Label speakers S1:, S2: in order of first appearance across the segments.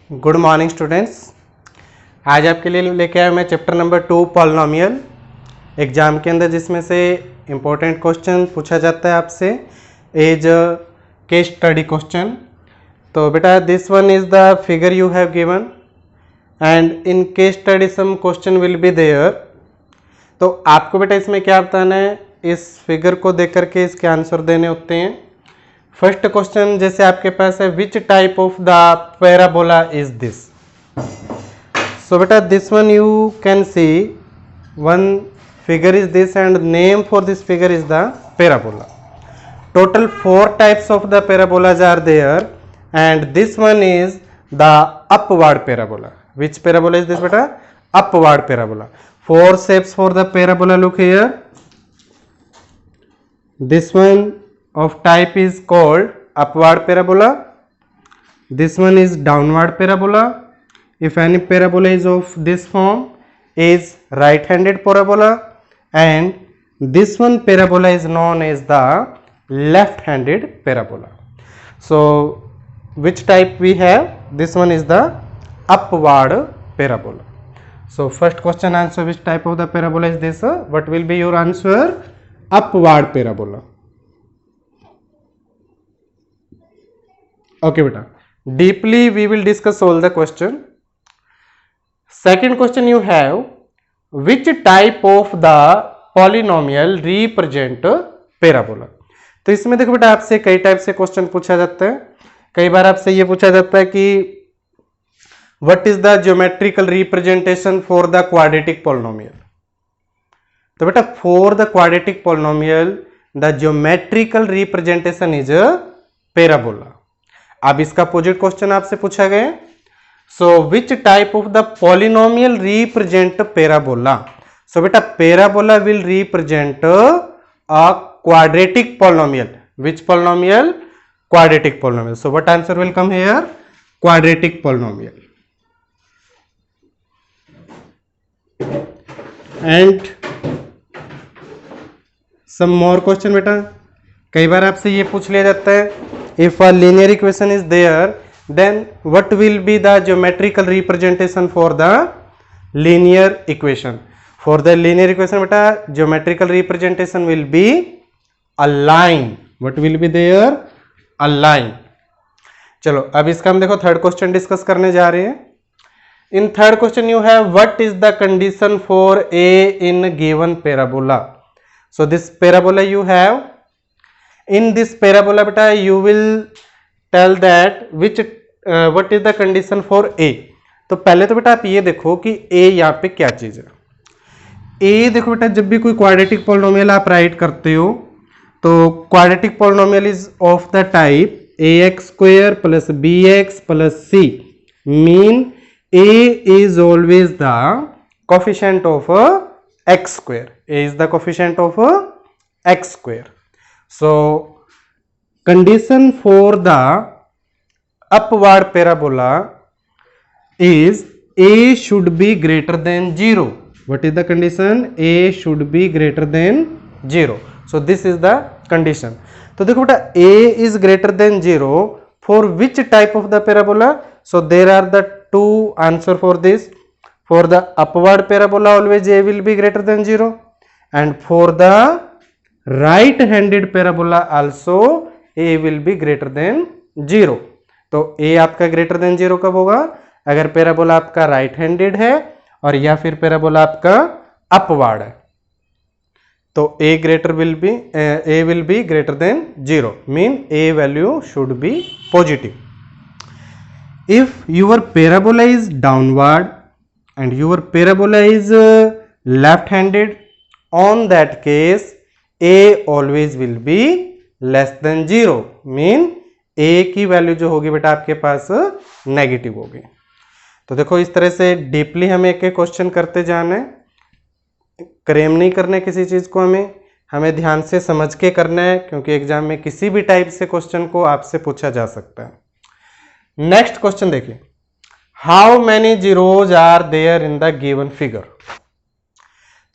S1: Good morning students. आज आपके लिए लेके आया मैं चैप्टर नंबर 2 पॉलिनोमियल एग्जाम के अंदर, जिसमें से इम्पोर्टेंट क्वेश्चन पूछा जाता है आपसे एज केस स्टडी क्वेश्चन। तो बेटा this one is the figure you have given and in case study some question will be there. तो आपको बेटा इसमें क्या बताना है, इस फिगर को देख करके इसके आंसर देने होते हैं। फर्स्ट क्वेश्चन जैसे आपके पास है, which type of the parabola is this. So बेटा this one you can see one figure is this and name for this figure is the parabola. Total 4 types of the parabolas are there and this one is the upward parabola. Which parabola is this beta? Upward parabola. 4 shapes for the parabola, look here. This one of type is called upward parabola. This one is downward parabola. If any parabola is of this form is right handed parabola, and this one parabola is known as the left handed parabola. So which type we have? This one is the upward parabola. So first question answer, which type of the parabola is this? What will be your answer? Upward parabola. Okay beta, deeply we will discuss all the question. Second question you have, which type of the polynomial represent parabola। तो इसमें देखो बेटा आपसे कई type से question पूछा जाता है। कई बार आपसे ये पूछा जाता है कि what is the geometrical representation for the quadratic polynomial. तो बेटा for the quadratic polynomial the geometrical representation is parabola. अब इसका अपोजिट क्वेश्चन आपसे पूछा गया, so which type of the polynomial represent parabola। so beta parabola will represent a quadratic polynomial। which polynomial? Quadratic polynomial। so what answer will come here? Quadratic polynomial। and some more question beta, कई बार आपसे ये पूछ लिया जाता है, if a linear equation is there then what will be the geometrical representation for the linear equation। for the linear equation beta geometrical representation will be a line। what will be there? a line। चलो अब इसका हम देखो third question discuss करने जा रहे हैं। In third question you have, what is the condition for a in given parabola. So this parabola you have, in this parabola बेटा you will tell that which what is the condition for a. तो पहले तो बेटा आप ये देखो कि ए यहाँ पे क्या चीज है। ए देखो बेटा, जब भी कोई क्वाड्रेटिक पोलिनोमियल आप राइट करते हो तो quadratic polynomial is of the type a x square plus b x plus c, mean a is always the coefficient of x square. A is the coefficient of x square. So condition for the upward parabola is a should be greater than 0। what is the condition? a should be greater than 0। so this is the condition। तो देखो बेटा a is greater than 0 for which type of the parabola? so there are the two answer for this। for the upward parabola always a will be greater than 0 and for the right handed parabola also a will be greater than 0। तो a आपका greater than 0 कब होगा? अगर parabola आपका right handed है और या फिर पैराबोला आपका अपवार्ड है। तो a will be greater than 0, mean a value should be positive. If your parabola is downward and your parabola is left handed, on that case a always will be less than 0, mean a की वैल्यू जो होगी बेटा आपके पास negative होगी। तो देखो इस तरह से डीपली हमें एक एक क्वेश्चन करते जाना है, क्रेम नहीं करने किसी चीज को, हमें ध्यान से समझ के करना है, क्योंकि एग्जाम में किसी भी टाइप से क्वेश्चन को आपसे पूछा जा सकता है। नेक्स्ट क्वेश्चन देखिए, how many zeros are there in the given figure.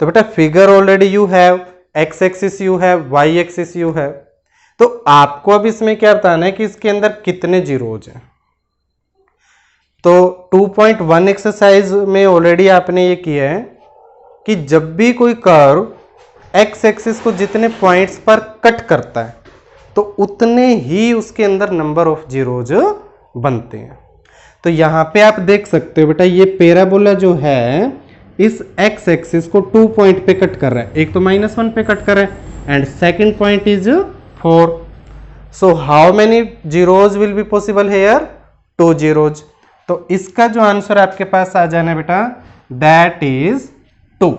S1: तो बेटा figure already you have, x axis you have, y axis you have. तो आपको अब इसमें क्या बताना है कि इसके अंदर कितने जीरोज हैं। तो 2.1 एक्सरसाइज में ऑलरेडी आपने ये किया है कि जब भी कोई कर्व एक्स एक्सिस को जितने पॉइंट्स पर कट करता है तो उतने ही उसके अंदर नंबर ऑफ जीरोज बनते हैं। तो यहां पे आप देख सकते हो बेटा, ये पैराबोला जो है इस एक्स एक्सिस को 2 पॉइंट पे कट कर रहा है। एक तो -1 पे कट कर रहा है and second point is 4। So how many zeros will be possible here? 2 zeros. तो इसका जो आंसर आपके पास आ जाना है बेटा, दैट इज 2।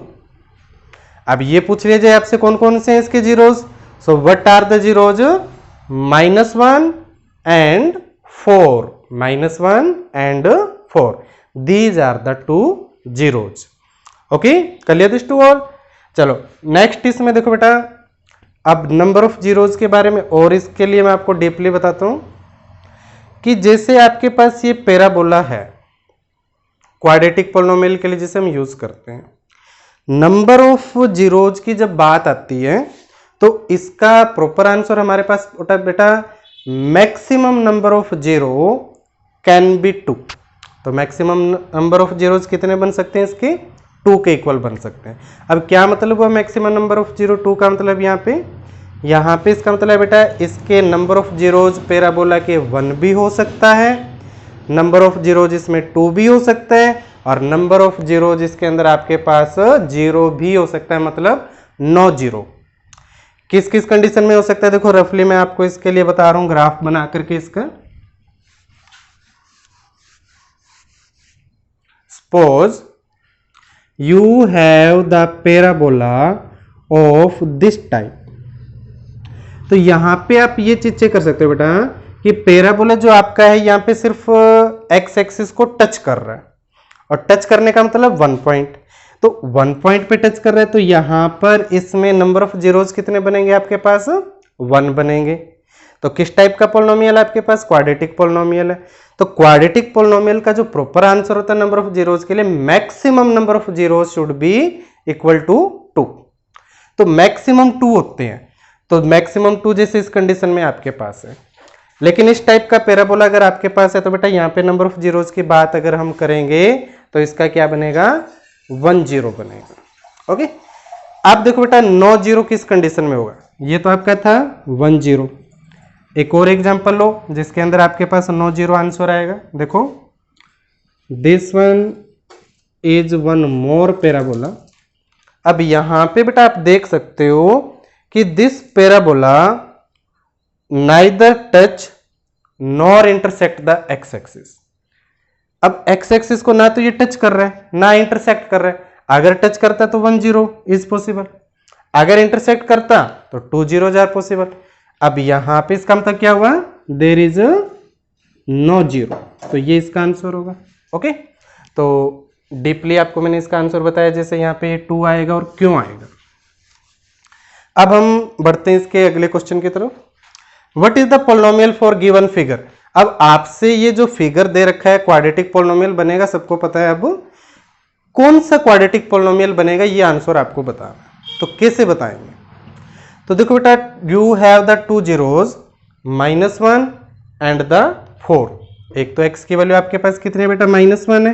S1: अब ये पूछ लीजिए आपसे कौन कौन से हैं इसके zeros. So what are the zeros? -1 and 4। -1 and 4, these are the 2 zeros. Okay, clear this to all. चलो नेक्स्ट इसमें देखो बेटा, अब नंबर ऑफ जीरोज के बारे में और इसके लिए मैं आपको डीपली बताता हूं कि जैसे आपके पास ये पैराबोला है क्वाड्रेटिक पॉलिनोमियल के लिए जिसे हम यूज करते हैं, नंबर ऑफ जीरोज की जब बात आती है तो इसका प्रॉपर आंसर हमारे पास होता है बेटा, maximum number of zero can be 2। तो मैक्सिमम नंबर ऑफ जीरोज कितने बन सकते हैं इसके? 2 के इक्वल बन सकते हैं। अब क्या मतलब हुआ मैक्सिमम नंबर ऑफ जीरो? 2 का मतलब यहाँ पे इसका मतलब बेटा इसके नंबर ऑफ जीरोज पैराबोला के 1 भी हो सकता है, नंबर ऑफ जीरोज इसमें 2 भी हो सकता है, और नंबर ऑफ जीरोज इसके अंदर आपके पास 0 भी हो सकता है, मतलब 9 जीरो। किस किस कंडीशन में हो सकता है? देखो रफली मैं आपको इसके लिए बता रहा हूं ग्राफ बना करके इसका। Suppose you have the parabola of this type। तो यहां पे आप ये चीज चेक कर सकते हो बेटा कि पैराबोला जो आपका है यहां पे सिर्फ एक्स एक्सिस को टच कर रहा है, और टच करने का मतलब 1 पॉइंट। तो 1 पॉइंट पे टच कर रहा है तो यहां पर इसमें नंबर ऑफ जीरोज कितने बनेंगे आपके पास? 1 बनेंगे। तो किस टाइप का पॉलिनोमियल आपके पास? क्वाड्रेटिक पॉलिनोमियल है। तो क्वाड्रेटिक पॉलिनोमियल का जो प्रॉपर आंसर होता है नंबर ऑफ जीरोज के लिए, maximum number of zeros should be equal to 2। तो मैक्सिमम 2 होते हैं, तो मैक्सिमम 2 जैसे इस कंडीशन में आपके पास है। लेकिन इस टाइप का पैराबोला अगर आपके पास है तो बेटा यहाँ पे नंबर ऑफ जीरोज की बात अगर हम करेंगे तो इसका क्या बनेगा? 1 जीरो बनेगा। ओके, आप देखो बेटा 9 जीरो किस कंडीशन में होगा? ये तो आपका था 1 जीरो। एक और एग्जांपल लो जिसके अंदर आपके पास 9 जीरो आंसर आएगा। देखो this one is 1 more parabola. अब यहां पे बेटा आप देख सकते हो कि this parabola neither touch nor intersect the x axis. अब एक्स एक्सिस को ना तो ये टच कर रहा है ना इंटरसेक्ट कर रहा है। अगर टच करता तो 1 जीरो इज पॉसिबल, अगर इंटरसेक्ट करता तो 2 जीरोज आर पॉसिबल। अब यहां पे इसका मतलब क्या हुआ? देयर इज नो जीरो, तो ये इसका आंसर होगा। ओके, तो डीपली आपको मैंने इसका आंसर बताया, जैसे यहां पे 2 आएगा और क्यों आएगा। अब हम बढ़ते हैं इसके अगले क्वेश्चन की तरफ। What is the polynomial for given figure? अब आपसे ये जो फिगर दे रखा है क्वाड्रेटिक पॉलिनोमियल बनेगा, सबको पता है। अब कौन सा क्वाड्रेटिक पॉलिनोमियल बनेगा ये आंसर आपको बताना है। तो कैसे बताएंगे? तो देखो बेटा, you have the 2 zeros -1 and the 4। एक तो x की वैल्यू आपके पास कितनी है बेटा? -1 है,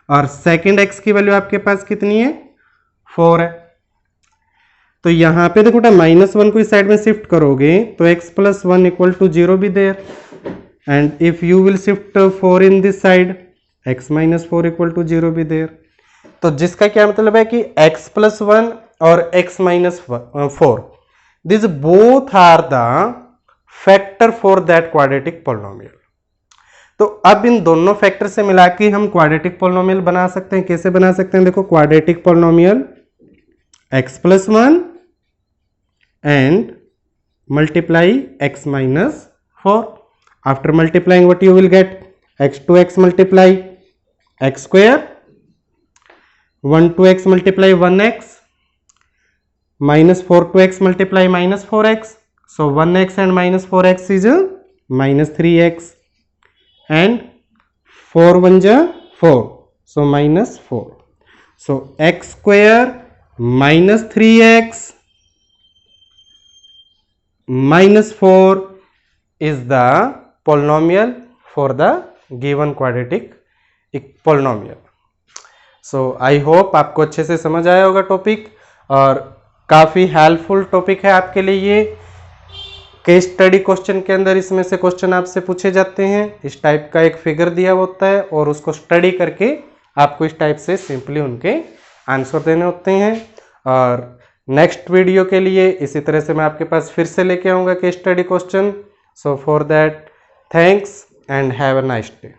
S1: और सेकंड x की वैल्यू आपके पास कितनी है? 4 है। तो यहां पे देखो बेटा -1 को इस साइड में शिफ्ट करोगे तो x + 1 = 0 भी there, and if you will shift 4 in this side x - 4 = 0 भी देयर। तो जिसका क्या मतलब है कि x + 1 और x - 4 this both are the factor for that quadratic polynomial. तो अब इन दोनों फैक्टर से मिला के हम क्वाड्रेटिक पॉलिनोमियल बना सकते हैं। कैसे बना सकते हैं? देखो quadratic polynomial x + 1 and multiply x - 4. After multiplying, what you will get? x to x multiply x square, 1 to x multiply 1x, -4 to x multiply -4x. So 1x and -4x is -3x, and 4 1 ja 4, so -4. So x square -3x -4 is the polynomial for the given quadratic polynomial. So I hope आपको अच्छे से समझ आया होगा topic, और काफ़ी helpful topic है आपके लिए ये। केस स्टडी क्वेश्चन के अंदर इसमें से क्वेश्चन आपसे पूछे जाते हैं, इस टाइप का एक फिगर दिया होता है और उसको स्टडी करके आपको इस टाइप से सिंपली उनके आंसर देने होते हैं। और नेक्स्ट वीडियो के लिए इसी तरह से मैं आपके पास फिर से लेके आऊँगा case study question. So for that thanks and have a nice day.